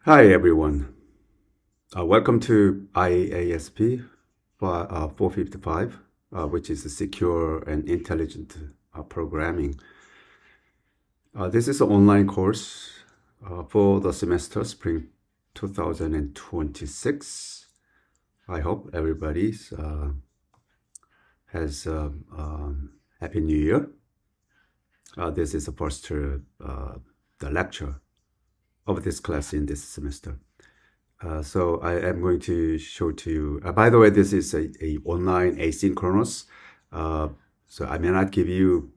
Hi everyone. Welcome to IASP 455, which is a secure and intelligent programming. This is an online course for the semester spring 2026. I hope everybody has Happy New Year. This is the first the lecture of this class in this semester. So I am going to show to you. By the way, this is a online asynchronous. So I may not give you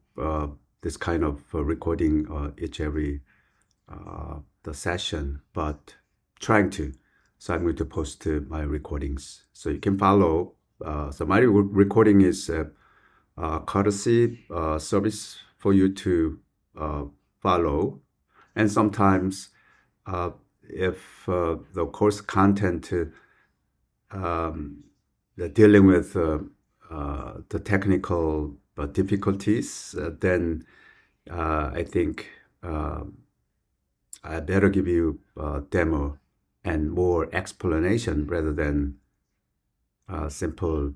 this kind of recording every the session, but trying to. So I'm going to post my recordings so you can follow. So my recording is courtesy service for you to follow, and sometimes if the course content dealing with the technical difficulties, then I think I better give you a demo and more explanation rather than simple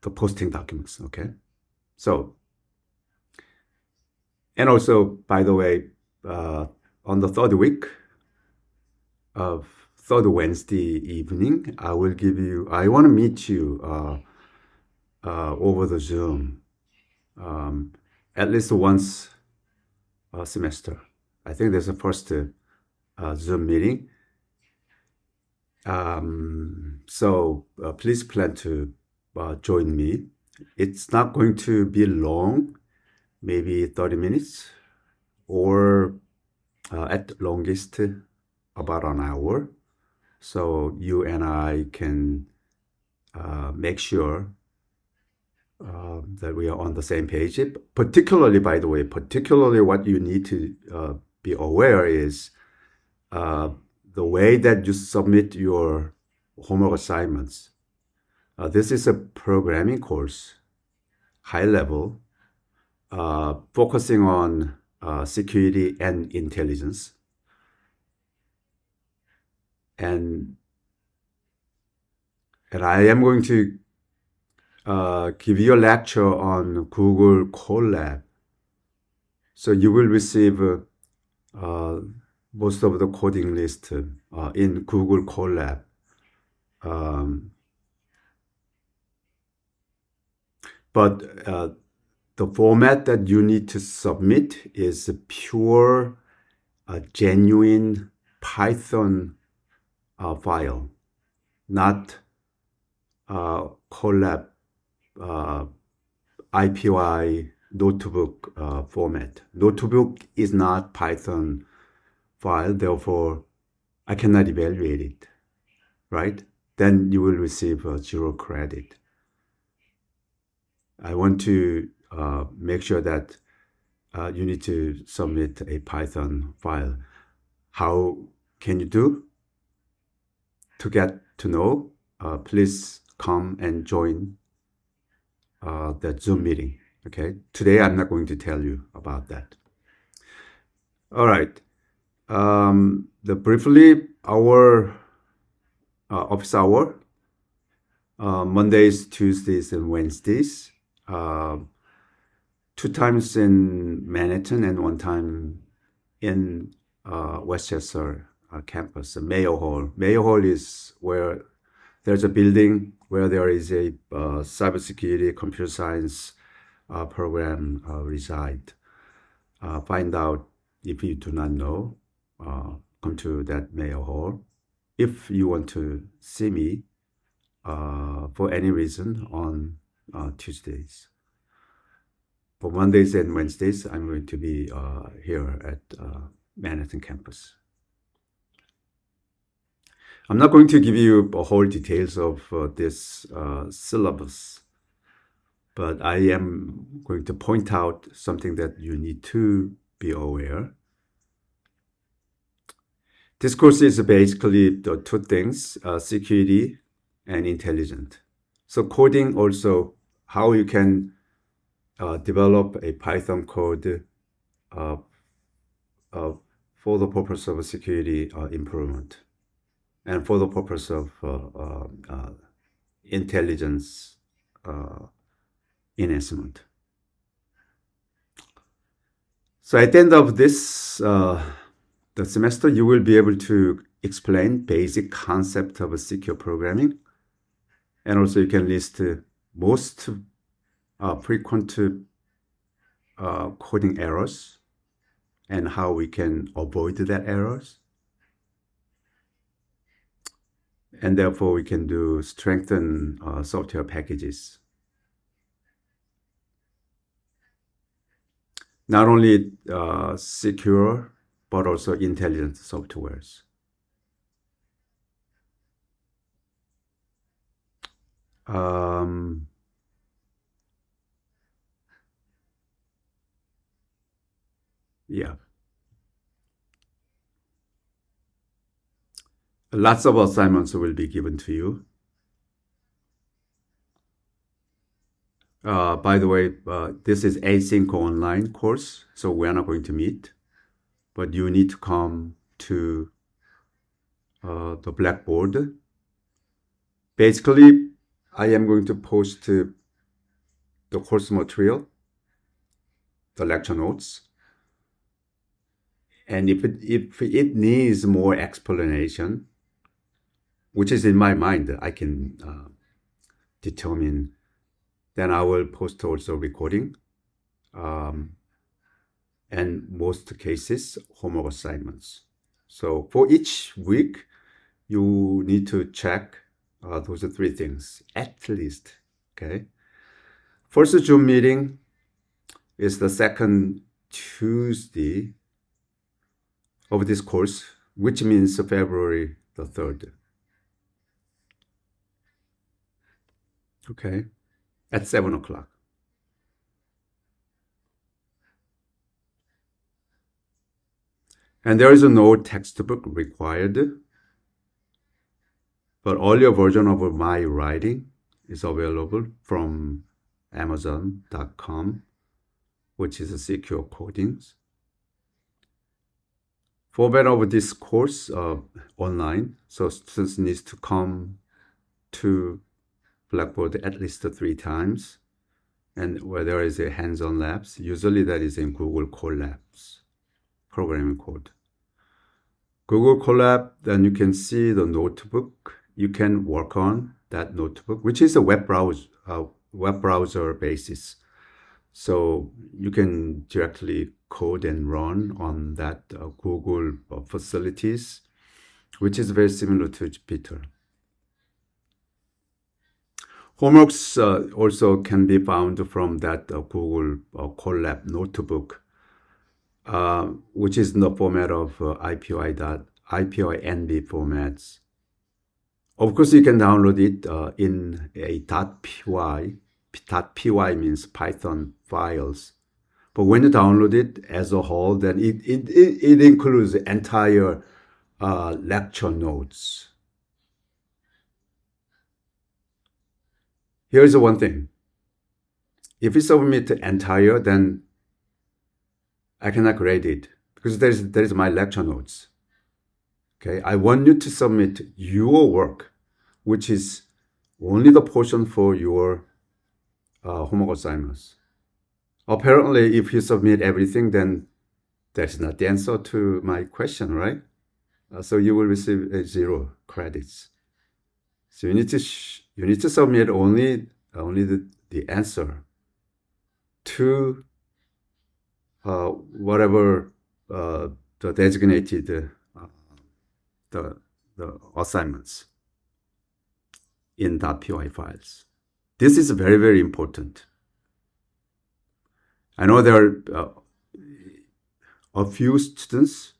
the posting documents. Okay, so. And also, by the way, on the third week of third Wednesday evening, I want to meet you over the Zoom at least once a semester. I think there's a first Zoom meeting. So please plan to join me. It's not going to be long. Maybe 30 minutes or at longest about an hour. So you and I can make sure that we are on the same page. Particularly, by the way, what you need to be aware is the way that you submit your homework assignments. This is a programming course, high level, focusing on security and intelligence. And I am going to give you a lecture on Google Colab. So you will receive most of the coding list in Google Colab. But the format that you need to submit is a pure, genuine Python file, not Colab IPY notebook format. Notebook is not Python file, therefore I cannot evaluate it, right? Then you will receive 0 credit. I want to make sure that you need to submit a Python file. How can you do? To get to know, please come and join that Zoom meeting. Okay. Today I'm not going to tell you about that. All right. Briefly, our office hour, Mondays, Tuesdays, and Wednesdays. 2 times in Manhattan and 1 time in Westchester campus, Mayo Hall. Mayo Hall is where there's a building where there is a cybersecurity, computer science program reside. Find out if you do not know. Come to that Mayo Hall. If you want to see me for any reason on Tuesdays. For Mondays and Wednesdays, I'm going to be here at Manhattan campus. I'm not going to give you whole details of this syllabus, but I am going to point out something that you need to be aware. This course is basically the 2 things, security and intelligence. So coding also, how you can develop a Python code uh, for the purpose of security improvement and for the purpose of intelligence enhancement. So at the end of this the semester, you will be able to explain basic concept of secure programming, and also you can list most frequent coding errors and how we can avoid that errors. And therefore we can do strengthen software packages. Not only secure, but also intelligent softwares. Yeah. Lots of assignments will be given to you. By the way, this is async online course, so we're not going to meet, but you need to come to the Blackboard. Basically, I am going to post the course material, the lecture notes, and if it needs more explanation, which is in my mind, I can determine, then I will post also recording, and most cases, homework assignments. So for each week, you need to check those 3 things, at least, okay? First Zoom meeting is the second Tuesday of this course, which means February the 3rd. Okay, at 7 o'clock. And there is no textbook required, but earlier version of my writing is available from Amazon.com, which is a secure codings. Format of this course online, so students needs to come to Blackboard at least 3 times, and where there is a hands-on labs, usually that is in Google Colabs, programming code. Google Colab, then you can see the notebook. You can work on that notebook, which is a web browser basis. So you can directly code and run on that Google facilities, which is very similar to Jupyter. Homeworks also can be found from that Google Colab notebook, which is in the format of IPY-NB formats. Of course, you can download it in a .py. .py means Python files. But when you download it as a whole, then it includes the entire lecture notes. Here's one thing. If you submit the entire, then I cannot grade it because there is my lecture notes. Okay, I want you to submit your work, which is only the portion for your homework assignments. Apparently, if you submit everything, then that's not the answer to my question, right? So you will receive 0 credits. So you need to submit only the answer to whatever the designated the assignments in .py files. This is very, very important. I know there are a few students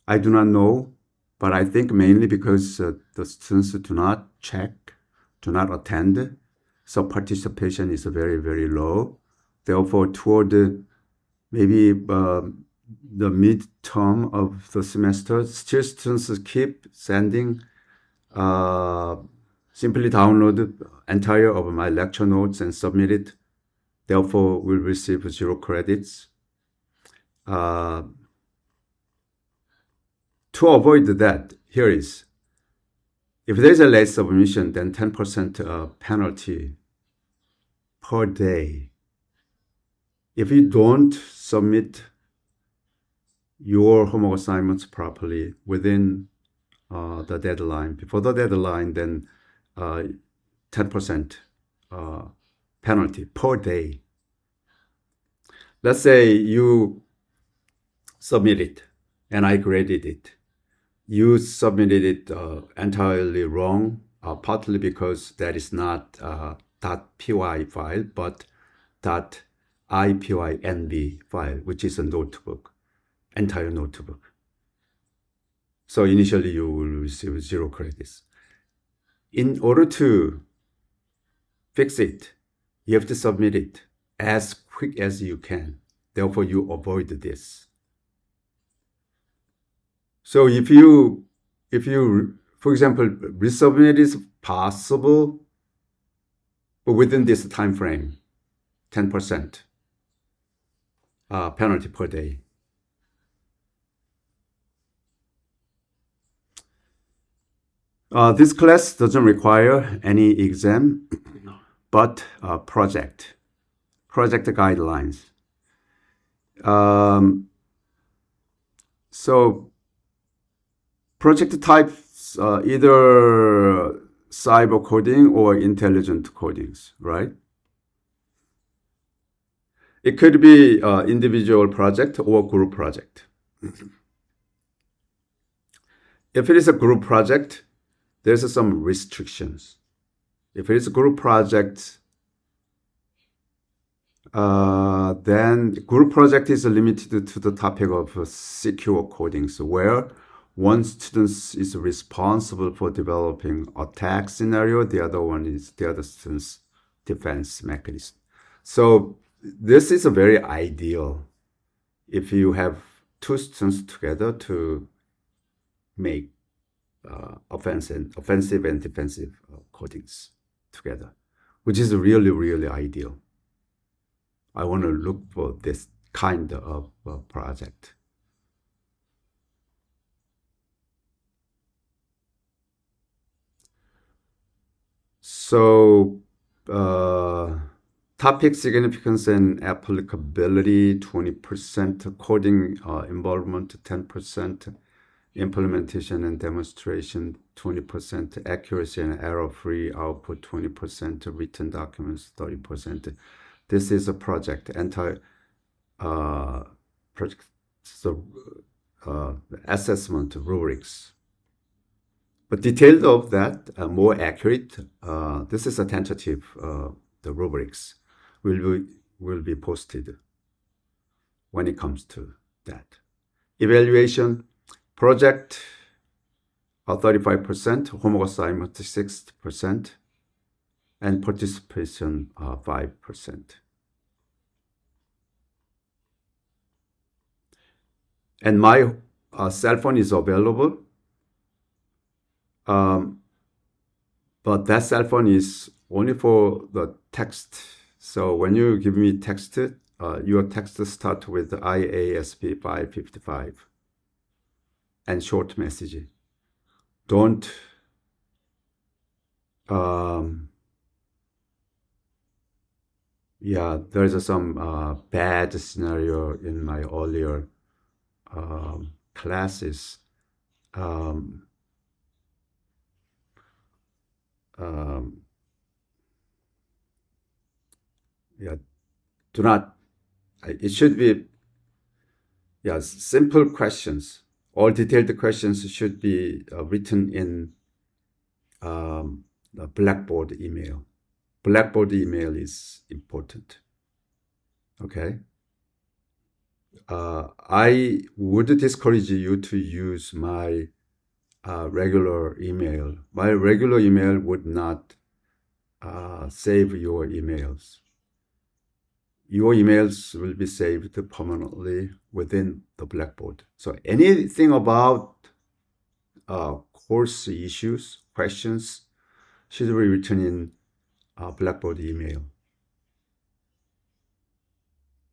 I do not know, but I think mainly because the students do not check, do not attend, so participation is very, very low. Therefore, toward maybe the midterm of the semester, still students keep sending simply download entire of my lecture notes and submit it. Therefore, will receive 0 credits. To avoid that, here is, if there's a late submission, then 10% penalty per day. If you don't submit your homework assignments properly within the deadline, before the deadline, then 10% penalty per day. Let's say you submit it and I graded it. You submitted it entirely wrong, partly because that is not .py file, but .ipynb file, which is a notebook, entire notebook. So initially you will receive 0 credits. In order to fix it, you have to submit it as quick as you can. Therefore, you avoid this. So if you, for example, resubmit is possible, but within this time frame, 10% penalty per day. This class doesn't require any exam, but project guidelines. So project types, either cyber coding or intelligent codings, right? It could be individual project or group project. If it is a group project, there's some restrictions. If it is a group project, then group project is limited to the topic of secure codings, where one student is responsible for developing attack scenario, the other student's defense mechanism. So this is a very ideal if you have 2 students together to make offensive and defensive codings together, which is really, really ideal. I want to look for this kind of project. So topic significance and applicability, 20%, coding involvement, 10%, implementation and demonstration, 20%, accuracy and error-free output, 20%, written documents, 30%. This is a project, project, so assessment rubrics. But detailed of that, more accurate, this is a tentative, the rubrics will be posted when it comes to that. Evaluation, project 35%, homework assignment 60%, and participation 5%. And my cell phone is available, but that cell phone is only for the text. So when you give me text, your text start with IASP 555 and short message. Don't yeah, there's some bad scenario in my earlier classes. Yeah, do not, it should be, yeah, simple questions. All detailed questions should be written in the Blackboard email. Blackboard email is important. Okay. I would discourage you to use my regular email. My regular email would not save your emails. Your emails will be saved permanently within the Blackboard. So anything about course issues, questions, should be written in Blackboard email.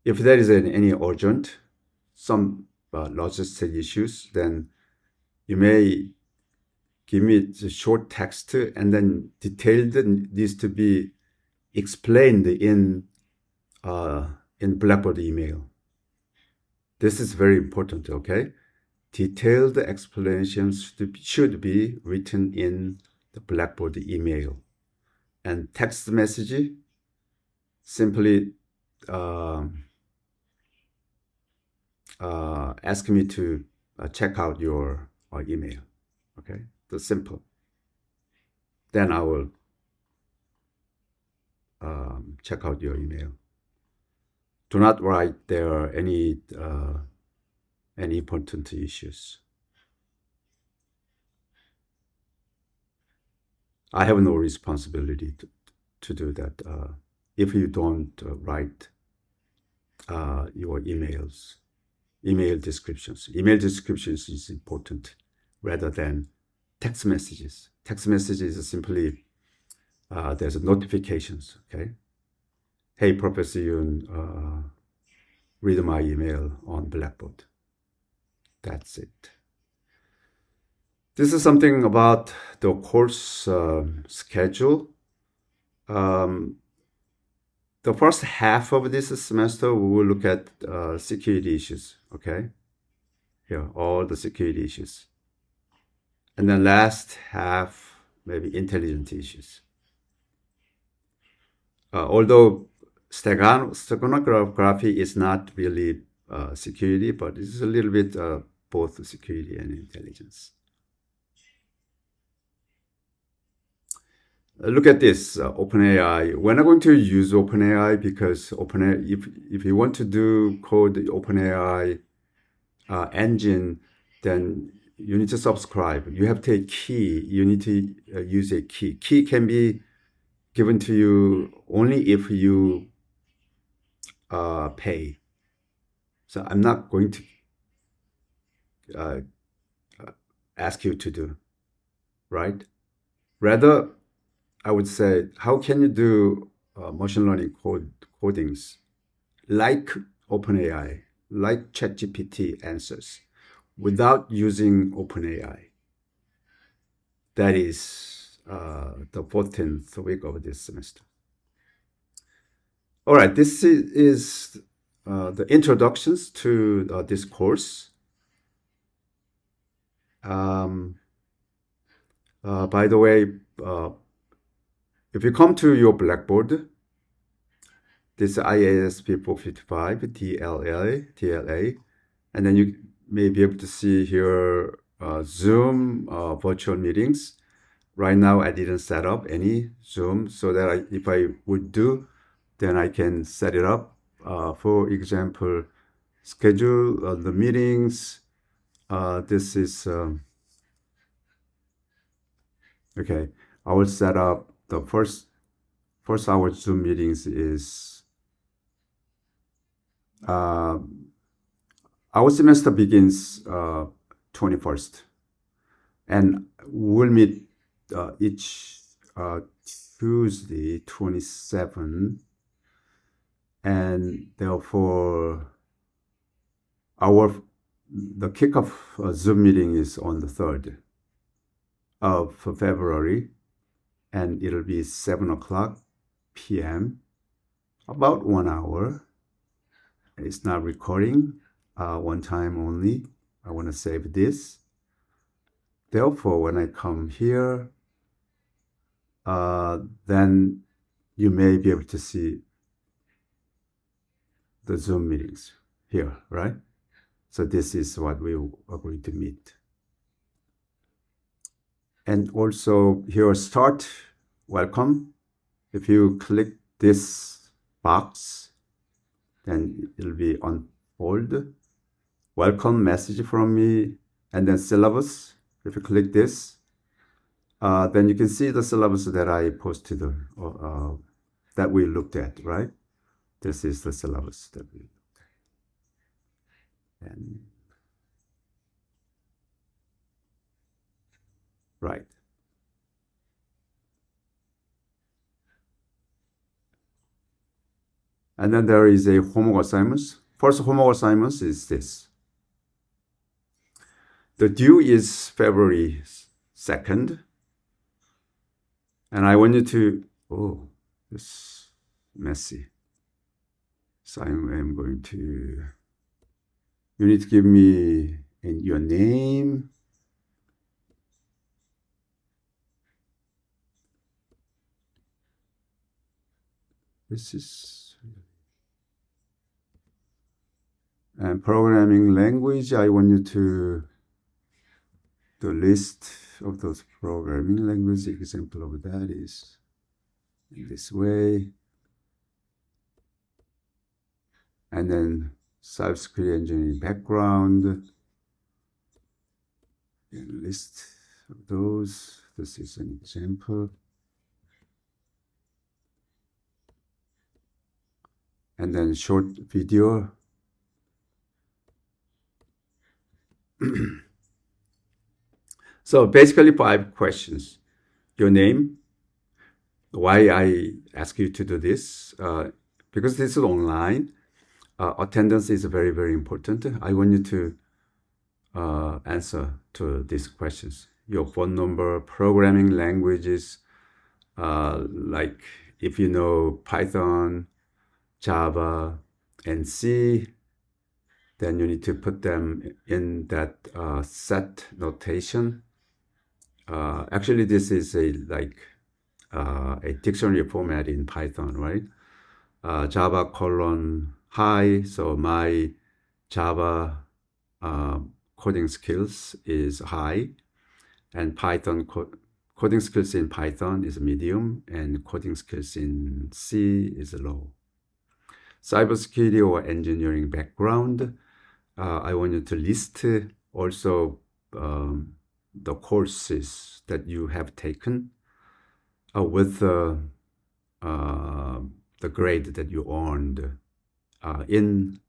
If there is any urgent, some logistic issues, then you may give me the short text, and then detailed needs to be explained in Blackboard email. This is very important, okay? Detailed explanations should be written in the Blackboard email. And text message, simply ask me to check out your email, okay? That's simple. Then I will check out your email. Do not write there any important issues. I have no responsibility to do that if you don't write your emails, email descriptions. Email descriptions is important rather than text messages. Text messages is simply there's notifications, okay? Hey, Professor Yoon, read my email on Blackboard. That's it. This is something about the course schedule. The first half of this semester, we will look at security issues, okay? Here, all the security issues. And then last half, maybe intelligent issues. Although steganography is not really security, but it's a little bit both security and intelligence. Look at this, OpenAI. We're not going to use OpenAI because OpenAI, if you want to do code the OpenAI engine, then you need to subscribe. You have to take key. You need to use a key. Key can be given to you only if you pay. So I'm not going to ask you to do, right? Rather, I would say, how can you do machine learning codings like OpenAI, like ChatGPT answers without using OpenAI? That is the 14th week of this semester. All right, this is the introductions to this course. By the way, if you come to your Blackboard, this IASP 455 TLA, and then you may be able to see here Zoom virtual meetings. Right now, I didn't set up any Zoom, so that if I would do, then I can set it up. For example, schedule the meetings. This is, okay, I will set up the first hour Zoom meetings is, our semester begins 21st, and we'll meet each Tuesday 27, and therefore the kickoff Zoom meeting is on the 3rd of February, and it'll be 7:00 p.m. about 1 hour. It's not recording, one time only. I want to save this. Therefore, when I come here, then you may be able to see the Zoom meetings here, right? So this is what we are going to meet. And also here, start, welcome. If you click this box, then it'll be on hold. Welcome message from me, and then syllabus. If you click this, then you can see the syllabus that I posted, that we looked at, right? This is the syllabus that we looked at. And right. And then there is a homework assignment. First homework assignment is this. The due is February 2nd. And I want you to, oh, this is messy. So I'm going to, you need to give me your name. This is, and programming language, I want you to, the list of those programming languages, example of that is in this way. And then cybersecurity engineering background, and list of those. This is an example. And then short video. So basically 5 questions. Your name, why I ask you to do this, because this is online. Attendance is very, very important. I want you to answer to these questions. Your phone number, programming languages, like if you know Python, Java, and C, then you need to put them in that set notation. Actually, this is a dictionary format in Python, right? Java : high, so my Java coding skills is high, and Python coding skills in Python is medium, and coding skills in C is low. Cybersecurity or engineering background, I want you to list also the courses that you have taken with the grade that you earned in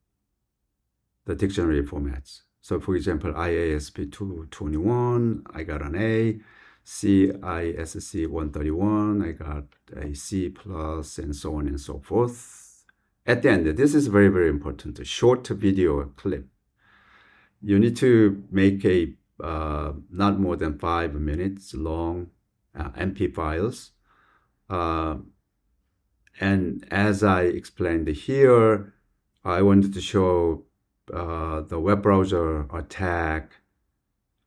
the dictionary formats. So for example, IASP 221, I got an A. CISC 131, I got a C+, and so on and so forth. At the end, this is very, very important, a short video clip. You need to make a not more than 5 minutes long MP files. And as I explained here, I wanted to show the web browser attack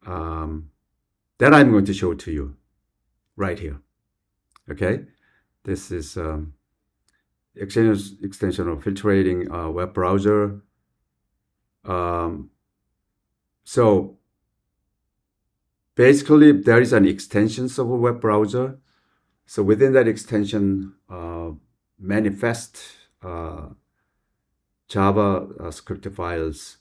that I'm going to show to you right here. Okay, this is extension of filtering web browser. So basically, there is an extension of a web browser. So within that extension, manifest Java script files,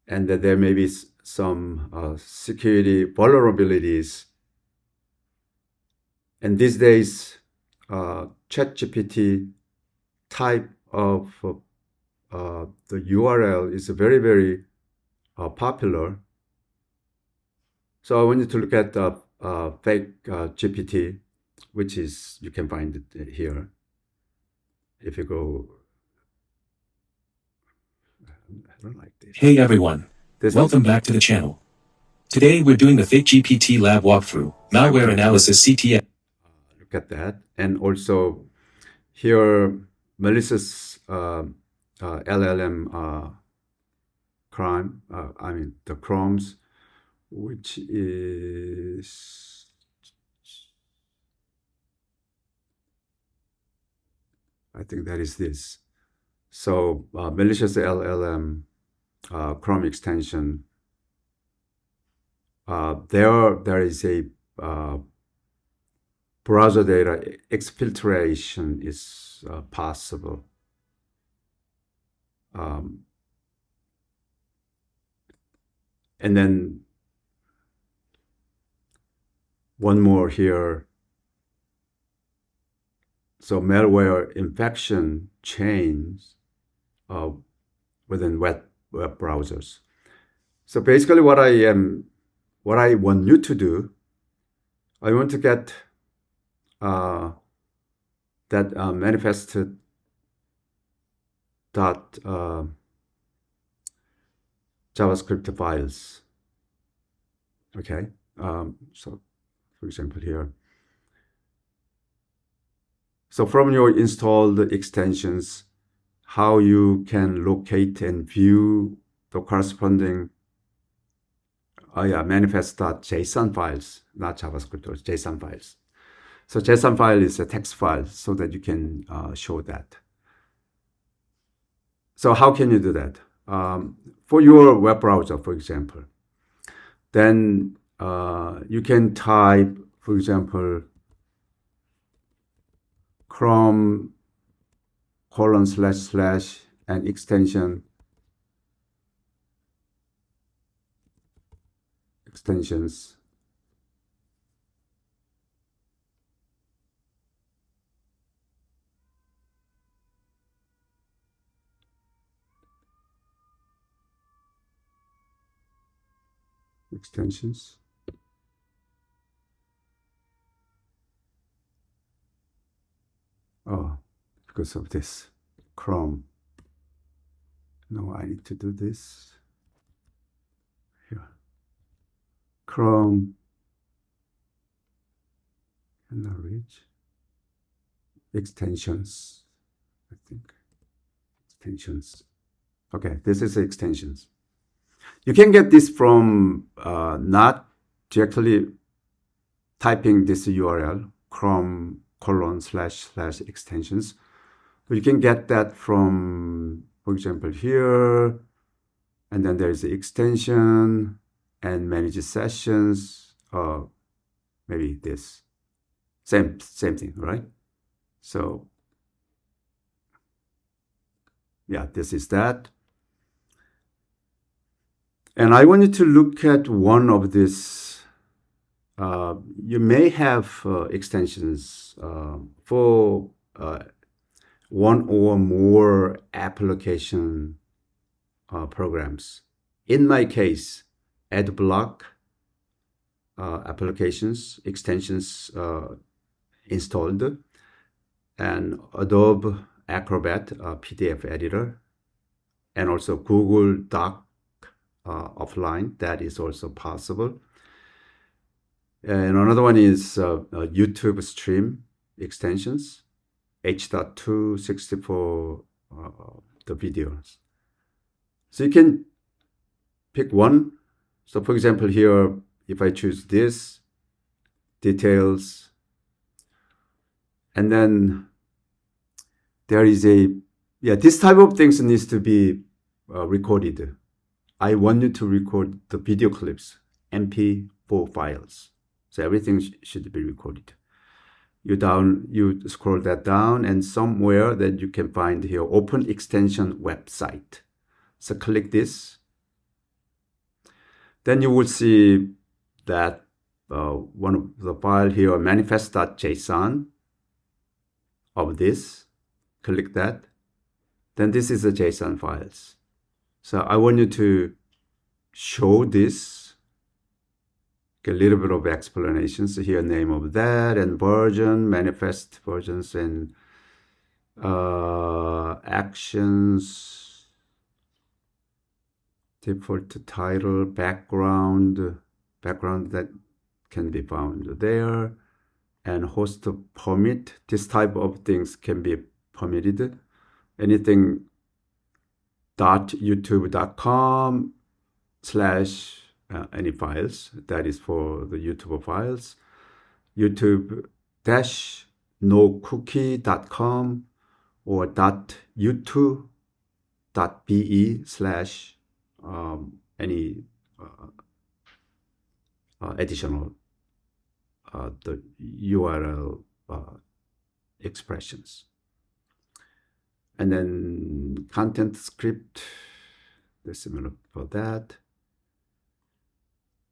and that there may be some security vulnerabilities. And these days, ChatGPT type of the URL is very, very popular. So I want you to look at the fake GPT, which is, you can find it here. If you go, I don't like this. Hey everyone, welcome back to the channel. Today we're doing the Fake GPT lab walkthrough, malware analysis CTF. Look at that. And also here, malicious LLM crime, the Chromes, which is, I think that is this. So malicious LLM Chrome extension. There is a browser data exfiltration is possible. And then one more here. So malware infection chains within web browsers. So basically what I want you to do, I want to get that manifested JavaScript files. Okay, so for example here. So from your installed extensions, how you can locate and view the corresponding manifest.json files, not JavaScript, or JSON files. So JSON file is a text file so that you can show that. So how can you do that? For your web browser, for example, then you can type, for example, Chrome : / and extensions Oh, because of this Chrome. No, I need to do this here. Chrome cannot reach extensions. I think extensions. Okay, this is extensions. You can get this from not directly typing this URL, Chrome : / extensions, but you can get that from, for example, here, and then there's the extension and manage sessions, maybe this. Same thing, right? So yeah, this is that. And I wanted to look at one of these. You may have extensions for one or more application programs. In my case, AdBlock applications, extensions installed, and Adobe Acrobat PDF editor, and also Google Doc offline, that is also possible. And another one is YouTube Stream extensions, H.264 the videos. So you can pick one. So for example, here, if I choose this, details, and then there is this type of things needs to be recorded. I want you to record the video clips, MP4 files. So everything should be recorded. You scroll that down, and somewhere that you can find here, open extension website. So click this. Then you will see that one of the file here, manifest.json of this. Click that. Then this is the JSON files. So I want you to show this. A little bit of explanations here, name of that, and version, manifest versions, and actions, default title, background that can be found there, and host permit. This type of things can be permitted. Anything .youtube.com/ any files, that is for the YouTube files. YouTube-nocookie.com or .youtube.be/ any additional the URL expressions. And then content script, the similar for that.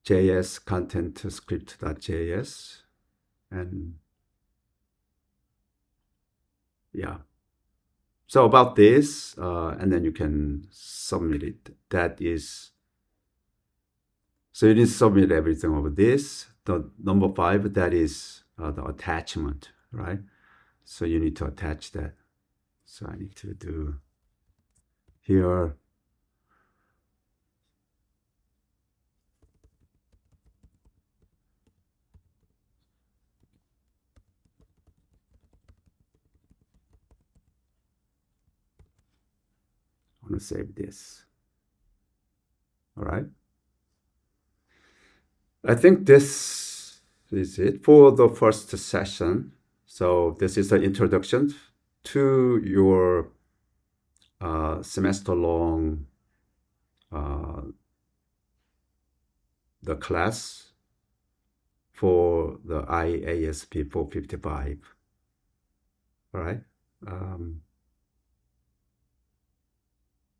JS content script.js, and yeah. So about this, and then you can submit it. That is, so you need to submit everything over this. The number 5, that is the attachment, right? So you need to attach that. So I need to do here. I want to save this. All right. I think this is it for the first session. So this is an introduction to your semester-long the class for the IASP 455. All right.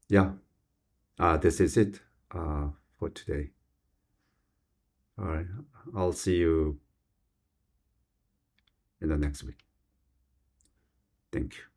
Yeah. This is it for today. All right. I'll see you in the next week. Thank you.